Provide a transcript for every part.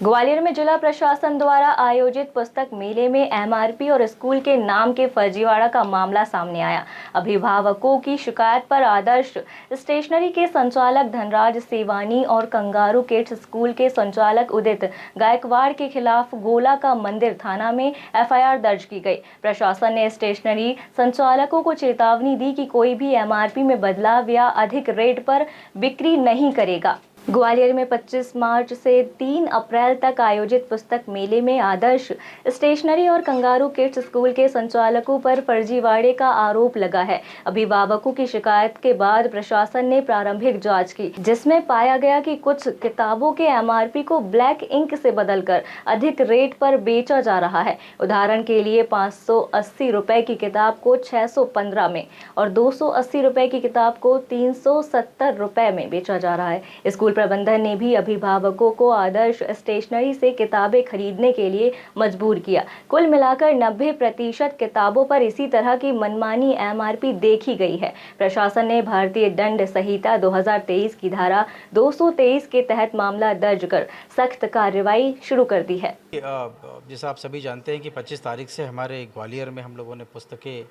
ग्वालियर में जिला प्रशासन द्वारा आयोजित पुस्तक मेले में एमआरपी और स्कूल के नाम के फर्जीवाड़ा का मामला सामने आया। अभिभावकों की शिकायत पर आदर्श स्टेशनरी के संचालक धनराज सेवानी और कंगारू किड्स स्कूल के संचालक उदित गायकवाड़ के खिलाफ गोला का मंदिर थाना में एफआईआर दर्ज की गई। प्रशासन ने स्टेशनरी संचालकों को चेतावनी दी कि कोई भी एमआरपी में बदलाव या अधिक रेट पर बिक्री नहीं करेगा। ग्वालियर में 25 मार्च से 3 अप्रैल तक आयोजित पुस्तक मेले में आदर्श स्टेशनरी और कंगारू किड्स स्कूल के संचालकों पर फर्जीवाड़े का आरोप लगा है। अभिभावकों की शिकायत के बाद प्रशासन ने प्रारंभिक जांच की, जिसमें पाया गया कि कुछ किताबों के एमआरपी को ब्लैक इंक से बदलकर अधिक रेट पर बेचा जा रहा है। उदाहरण के लिए 580 रुपए की किताब को 615 में और 280 रुपए की किताब को 370 रुपए में बेचा जा रहा है। स्कूल प्रबंधन ने भी अभिभावकों को आदर्श स्टेशनरी से किताबें खरीदने के लिए मजबूर किया। कुल मिलाकर 90% किताबों पर इसी तरह की मनमानी एमआरपी देखी गई है। प्रशासन ने भारतीय दंड संहिता 2023 की धारा 223 के तहत मामला दर्ज कर सख्त कार्रवाई शुरू कर दी है। जैसा आप सभी जानते हैं कि 25 तारीख से हमारे ग्वालियर में हम लोगों ने पुस्तकें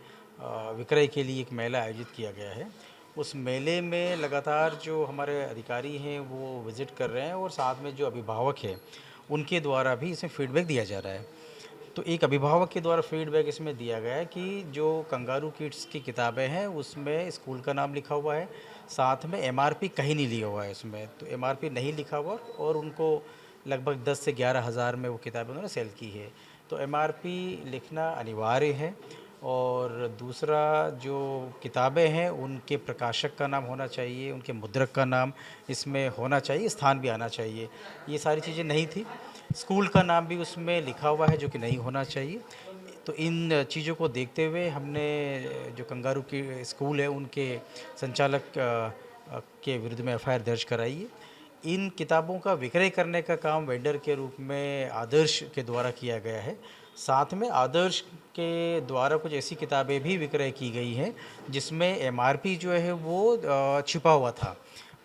विक्रय के लिए एक मेला आयोजित किया गया है। उस मेले में लगातार जो हमारे अधिकारी हैं वो विज़िट कर रहे हैं और साथ में जो अभिभावक हैं उनके द्वारा भी इसमें फीडबैक दिया जा रहा है। तो एक अभिभावक के द्वारा फीडबैक इसमें दिया गया है कि जो कंगारू किड्स की किताबें हैं उसमें स्कूल का नाम लिखा हुआ है, साथ में एमआरपी कहीं नहीं लिया हुआ है उसमें। तो एमआरपी नहीं लिखा हुआ और उनको लगभग 10 से 11 हज़ार में वो किताबें उन्होंने सेल की है। तो एमआरपी लिखना अनिवार्य है। और दूसरा, जो किताबें हैं उनके प्रकाशक का नाम होना चाहिए, उनके मुद्रक का नाम इसमें होना चाहिए, स्थान भी आना चाहिए। ये सारी चीज़ें नहीं थी। स्कूल का नाम भी उसमें लिखा हुआ है जो कि नहीं होना चाहिए। तो इन चीज़ों को देखते हुए हमने जो कंगारू की स्कूल है उनके संचालक के विरुद्ध में एफआईआर दर्ज कराई है। इन किताबों का विक्रय करने का काम वेंडर के रूप में आदर्श के द्वारा किया गया है। साथ में आदर्श के द्वारा कुछ ऐसी किताबें भी विक्रय की गई हैं जिसमें एमआरपी जो है वो छिपा हुआ था।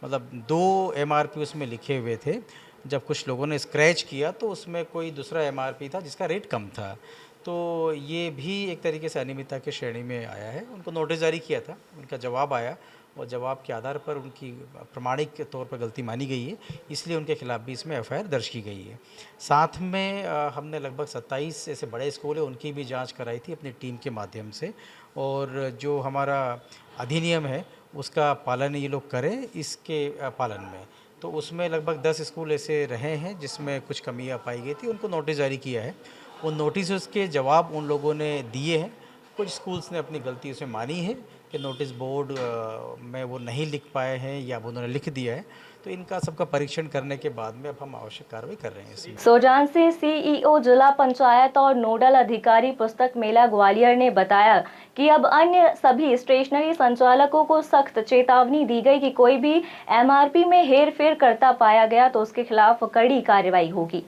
मतलब 2 एमआरपी उसमें लिखे हुए थे। जब कुछ लोगों ने स्क्रैच किया तो उसमें कोई दूसरा एमआरपी था जिसका रेट कम था। तो ये भी एक तरीके से अनियमितता की श्रेणी में आया है। उनको नोटिस जारी किया था, उनका जवाब आया और जवाब के आधार पर उनकी प्रमाणिक तौर पर गलती मानी गई है, इसलिए उनके खिलाफ भी इसमें एफआईआर दर्ज की गई है। साथ में हमने लगभग 27 ऐसे बड़े स्कूल हैं उनकी भी जांच कराई थी अपनी टीम के माध्यम से। और जो हमारा अधिनियम है उसका पालन ये लोग करें, इसके पालन में। तो उसमें लगभग 10 स्कूल ऐसे रहे हैं जिसमें कुछ कमियां पाई गई थी, उनको नोटिस जारी किया है। उन नोटिस के जवाब उन लोगों ने दिए हैं। कुछ स्कूल्स ने अपनी गलती उसमें मानी है कि नोटिस बोर्ड में वो नहीं लिख पाए हैं या वो उन्होंने लिख दिया है। तो इनका सबका परीक्षण करने के बाद में अब हम आवश्यक कार्रवाई कर रहे हैं इसमें। सोजान से सीईओ जिला पंचायत और नोडल अधिकारी पुस्तक मेला ग्वालियर ने बताया कि अब अन्य सभी स्टेशनरी संचालकों को सख्त चेतावनी दी गई कि कोई भी एमआरपी में हेरफेर करता पाया गया तो उसके खिलाफ कड़ी कार्रवाई होगी।